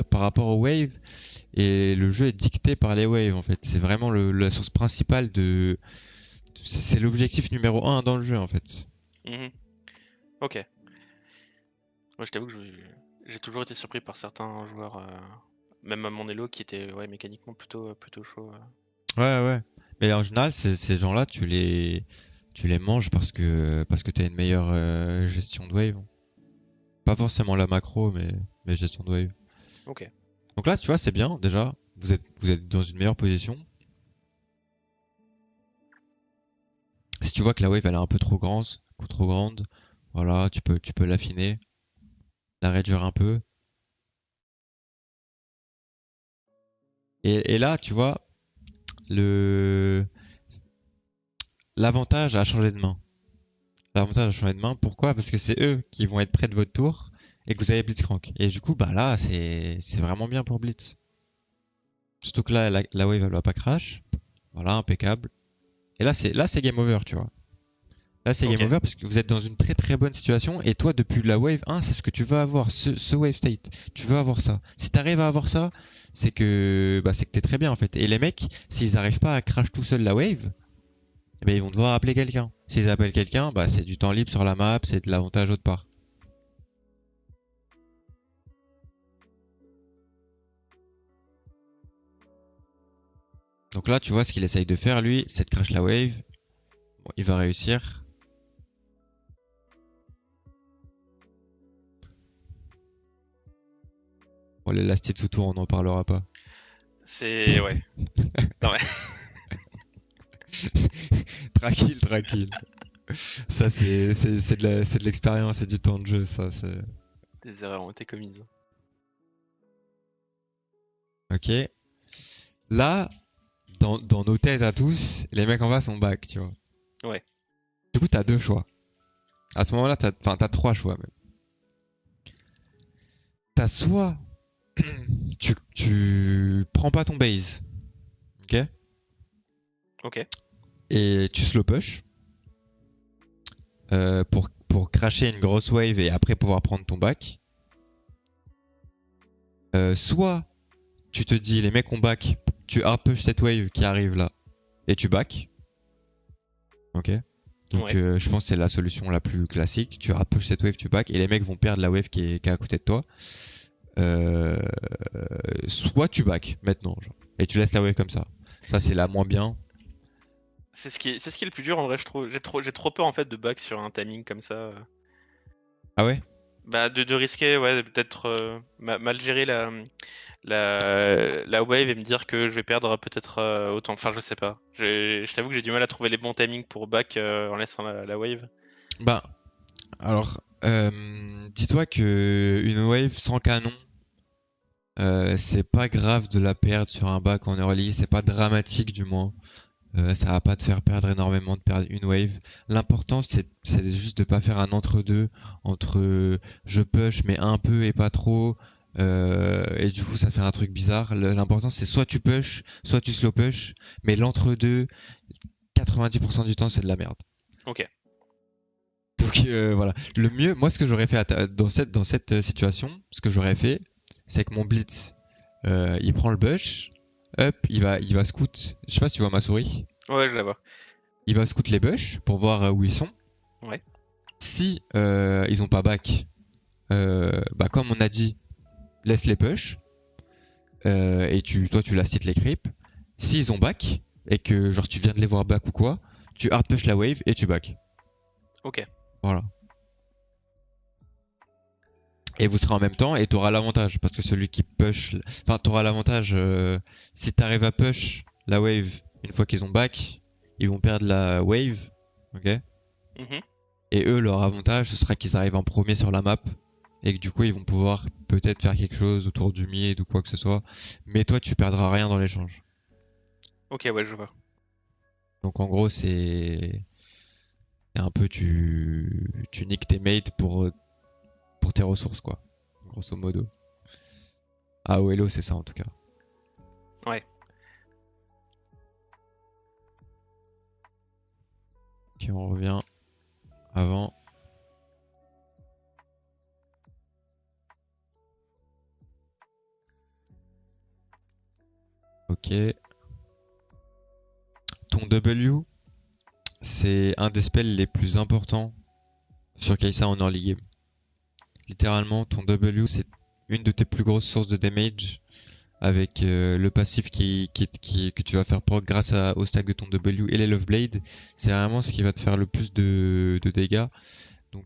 par rapport aux waves et le jeu est dicté par les waves en fait. C'est vraiment la source principale c'est l'objectif numéro un dans le jeu en fait. Mhm. Ok. Moi, je t'avoue que j'ai toujours été surpris par certains joueurs, même à mon elo, qui étaient ouais, mécaniquement plutôt chaud. Ouais, ouais. Mais en général, ces gens-là, tu les manges parce que t'as une meilleure gestion de wave. Pas forcément la macro, mais gestion de wave. Ok. Donc là, tu vois, c'est bien déjà. Vous êtes dans une meilleure position. Si tu vois que la wave elle est un peu trop grande, voilà, tu peux l'affiner, la réduire un peu. Et là, tu vois, le l'avantage a changé de main. L'avantage a changé de main. Pourquoi? Parce que c'est eux qui vont être près de votre tour et que vous avez Blitzcrank. Et du coup, bah là, c'est vraiment bien pour Blitz. Surtout que là, la wave elle va pas crash. Voilà, impeccable. Et là c'est game over, tu vois. Là, c'est game Ok. over parce que vous êtes dans une très très bonne situation et toi, depuis la wave 1, c'est ce que tu veux avoir, ce wave state. Tu veux avoir ça. Si t'arrives à avoir ça, c'est que t'es très bien en fait. Et les mecs, s'ils arrivent pas à crash tout seul la wave, eh ben, ils vont devoir appeler quelqu'un. S'ils appellent quelqu'un, bah, c'est du temps libre sur la map, c'est de l'avantage autre part. Donc là, tu vois, ce qu'il essaye de faire, lui, c'est de crash la wave. Bon, il va réussir. Bon, les last hits sous tour, on n'en parlera pas. C'est ouais. Non, ouais. Tranquille, tranquille. Ça, c'est de l'expérience, c'est du temps de jeu, ça. Des erreurs ont été commises. Ok. Là, dans nos têtes à tous, les mecs en face sont back, tu vois. Ouais. Du coup, t'as deux choix. À ce moment-là, t'as trois choix même. T'as soit tu prends pas ton base, ok, Ok. et tu slow push pour crasher une grosse wave et après pouvoir prendre ton back. Soit tu te dis les mecs ont back, tu hard push cette wave qui arrive là et tu back, ok. Donc Ouais. je pense que c'est la solution la plus classique. Tu hard push cette wave, tu back et les mecs vont perdre la wave qui est à côté de toi. Euh, Soit tu back maintenant, genre, et tu laisses la wave comme ça. Ça, c'est la moins bien. C'est ce qui est le plus dur en vrai, je trouve. J'ai trop peur en fait de back sur un timing comme ça. Ah ouais? Bah de risquer, ouais, peut-être mal gérer la wave et me dire que je vais perdre peut-être autant. Enfin, je sais pas. Je t'avoue que j'ai du mal à trouver les bons timings pour back en laissant la wave. Bah, alors, dis-toi que une wave sans canon, c'est pas grave de la perdre sur un back en early, c'est pas dramatique du moins. Ça va pas te faire perdre énormément de perdre une wave. L'important c'est juste de pas faire un entre-deux entre je push mais un peu et pas trop. Et du coup ça fait un truc bizarre. L'important c'est soit tu push, soit tu slow push, mais l'entre-deux, 90% du temps c'est de la merde. Ok. Donc voilà. Le mieux, moi ce que j'aurais fait dans cette situation, ce que j'aurais fait, c'est que mon blitz, il prend le bush, hop, il va scout. Je sais pas si tu vois ma souris. Ouais, je la vois. Il va scout les bush pour voir où ils sont. Ouais. Si ils ont pas back, bah comme on a dit, laisse les push et toi tu last hit les creeps. S'ils ont back et que genre tu viens de les voir back ou quoi, tu hard push la wave et tu back. Ok. Voilà. Et vous serez en même temps et t'auras l'avantage parce que celui qui push, enfin t'auras l'avantage si t'arrives à push la wave une fois qu'ils ont back, ils vont perdre la wave, ok. Mhm. Et eux, leur avantage, ce sera qu'ils arrivent en premier sur la map et que du coup, ils vont pouvoir peut-être faire quelque chose autour du mid ou quoi que ce soit. Mais toi, tu perdras rien dans l'échange. Ok, ouais, je vois. Donc en gros, c'est un peu tu niques tes mates pour tes ressources, quoi. Grosso modo. Ah, oh, hello, c'est ça en tout cas. Ouais. Ok, on revient avant. Ok. Ton W, c'est un des spells les plus importants sur Kai'Sa en early game. Littéralement, ton W, c'est une de tes plus grosses sources de damage avec le passif que tu vas faire proc grâce au stack de ton W et les Love Blade. C'est vraiment ce qui va te faire le plus de dégâts. Donc